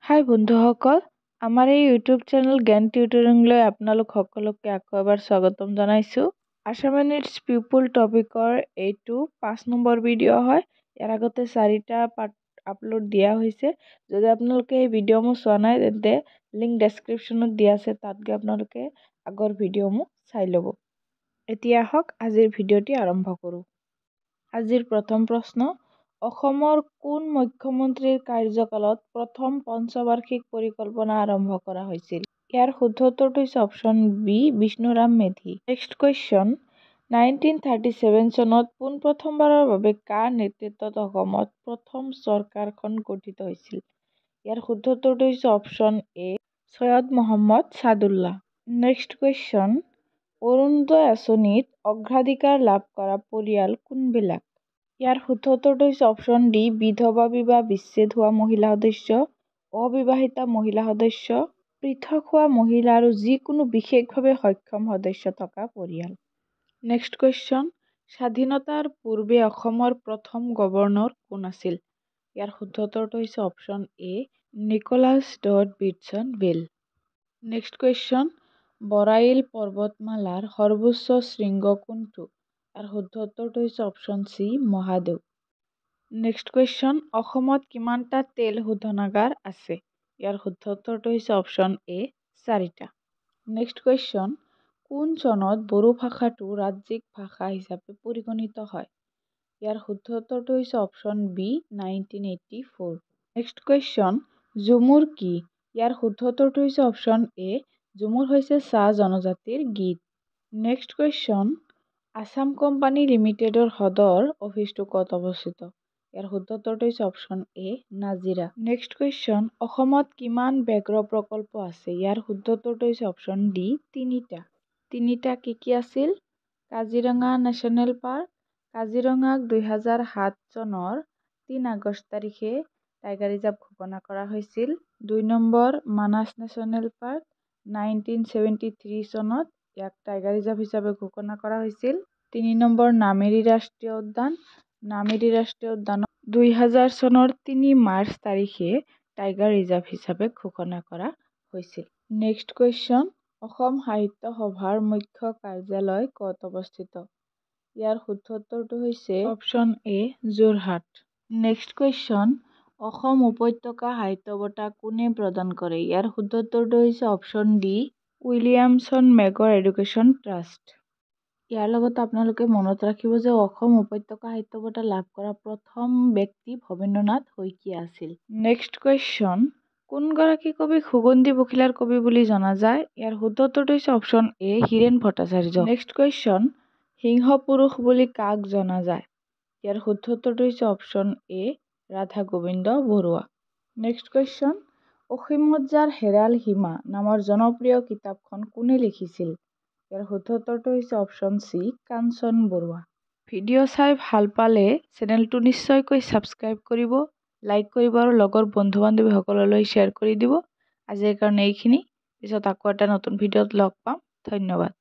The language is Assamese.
হাই বন্ধুসকল, আমাৰ এই ইউটিউব চেনেল জ্ঞান টিউটৰিংলৈ আপোনালোক সকলোকে আকৌ এবাৰ স্বাগতম জনাইছোঁ। আছামিজ পিপল টপিকৰ এইটো 5 নম্বৰ ভিডিঅ' হয়। ইয়াৰ আগতে 4টা পাৰ্ট আপলোড দিয়া হৈছে। যদি আপোনালোকে এই ভিডিঅ'সমূহ চোৱা নাই তেন্তে লিংক ডেছক্ৰিপশ্যনত দিয়া আছে, তাত গৈ আপোনালোকে আগৰ ভিডিঅ'সমূহ চাই ল'ব। এতিয়া আহক আজিৰ ভিডিঅ'টি আৰম্ভ কৰোঁ। আজিৰ প্ৰথম প্ৰশ্ন, অসমৰ কোন মুখ্যমন্ত্ৰীৰ কাৰ্যকালত প্ৰথম পঞ্চবাৰ্ষিক পৰিকল্পনা আৰম্ভ কৰা হৈছিল? ইয়াৰ শুদ্ধ উত্তৰটো হৈছে option B, Bishnuram Medhi. Next question, 1937 চনত পোনপ্ৰথমবাৰৰ বাবে কাৰ নেতৃত্বত অসমত প্ৰথম চৰকাৰখন গঠিত হৈছিল? ইয়াৰ শুদ্ধ উত্তৰটো হৈছে option A, Syed Muhammad Saadulla. Next question, Orunodoi আঁচনিত অগ্ৰাধিকাৰ লাভ কৰা পৰিয়াল কোনবিলাক? ইয়াৰ শুদ্ধ উত্তৰটো হৈছে অপশ্যন ডি, বিধৱা বিবাহ বিচ্ছেদ হোৱা মহিলা সদস্য, অবিবাহিতা মহিলা সদস্য, পৃথক হোৱা মহিলা আৰু যিকোনো বিশেষভাৱে সক্ষম সদস্য থকা পৰিয়াল। নেক্সট কুৱেশ্যন, স্বাধীনতাৰ পূৰ্বে অসমৰ প্ৰথম গভৰ্ণৰ কোন আছিল? ইয়াৰ শুদ্ধ উত্তৰটো হৈছে option A, Nicholas Beatson Bell. Next question, Barail পৰ্বতমালাৰ সৰ্বোচ্চ শৃংগ কোনটো? ইয়াৰ শুদ্ধ উত্তৰটো হৈছে option C, Mahadeo. Next question, অসমত কিমানটা তেল শোধনাগাৰ আছে? ইয়াৰ শুদ্ধ উত্তৰটো হৈছে অপশ্যন এ, 4টা। নেক্সট কুৱেশ্যন, কোন চনত বড়ো ভাষাটো ৰাজ্যিক ভাষা হিচাপে পৰিগণিত হয়? ইয়াৰ শুদ্ধ উত্তৰটো হৈছে option B, 1984। Next question, Jhumur কি? ইয়াৰ শুদ্ধ উত্তৰটো হৈছে অপশ্যন এ, ঝুমুৰ হৈছে চাহ জনজাতিৰ গীত। নেক্সট কুৱেশ্যন, আছাম কোম্পানী লিমিটেডৰ সদৰ অফিচটো ক'ত অৱস্থিত? ইয়াৰ শুদ্ধ উত্তৰটো হৈছে অপশ্যন এ, নাজিৰা। নেক্সট কুৱেশ্যন, অসমত কিমান ব্যাঘ্ৰ প্ৰকল্প আছে? ইয়াৰ শুদ্ধ উত্তৰটো হৈছে অপশ্যন ডি, 3টা। 3টা কি আছিল? কাজিৰঙা নেশ্যনেল পাৰ্ক, কাজিৰঙাক 2007 চনৰ 3 আগষ্ট তাৰিখে টাইগাৰ ৰিজাৰ্ভ ঘোষণা কৰা হৈছিল। 2 নম্বৰ, মানাস নেশ্যনেল পাৰ্ক, 1973 চনত ইয়াক টাইগাৰ ৰিজাৰ্ভ হিচাপে ঘোষণা কৰা হৈছিল। 3 নম্বৰ, নামেৰী ৰাষ্ট্ৰীয় উদ্যান, নামেৰী ৰাষ্ট্ৰীয় উদ্যানক 2000 চনৰ 3 মাৰ্চ তাৰিখে টাইগাৰ ৰিজাৰ্ভ হিচাপে ঘোষণা কৰা হৈছিল। নেক্সট কুৱেশ্যন, অসম সাহিত্য সভাৰ মুখ্য কাৰ্যালয় ক'ত অৱস্থিত? ইয়াৰ শুদ্ধ উত্তৰটো হৈছে অপশ্যন এ, যোৰহাট। নেক্সট কুৱেশ্যন, অসম উপত্যকা সাহিত্য বঁটা কোনে প্ৰদান কৰে? ইয়াৰ শুদ্ধ উত্তৰটো হৈছে option D, Williamson Magor education trust. ইয়াৰ লগত আপোনালোকে মনত ৰাখিব যে অসম উপত্যকা সাহিত্য বঁটা লাভ কৰা প্ৰথম ব্যক্তি ভৱেন্দ্ৰনাথ শইকীয়া আছিল। নেক্সট কুৱেশ্যন, কোনগৰাকী কবিক সুগন্ধি পখিলাৰ কবি বুলি জনা যায়? ইয়াৰ শুদ্ধ উত্তৰটো হৈছে option A, Hiren Bhattacharya. Next question, সিংহ পুৰুষ বুলি কাক জনা যায়? ইয়াৰ শুদ্ধ উত্তৰটো হৈছে option A, Radha Gobinda Barua. Next question, অসীমত যাৰ হেৰাল সীমা নামৰ জনপ্ৰিয় কিতাপখন কোনে লিখিছিল? ইয়াৰ শুদ্ধ উত্তৰটো হৈছে অপশ্যন চি, কাঞ্চন বৰুৱা। ভিডিঅ' চাই ভাল পালে চেনেলটো নিশ্চয়কৈ ছাবস্ক্ৰাইব কৰিব, লাইক কৰিব আৰু লগৰ বন্ধু বান্ধৱীসকললৈ শ্বেয়াৰ কৰি দিব। আজিৰ কাৰণে এইখিনি, পিছত আকৌ এটা নতুন ভিডিঅ'ত লগ পাম। ধন্যবাদ।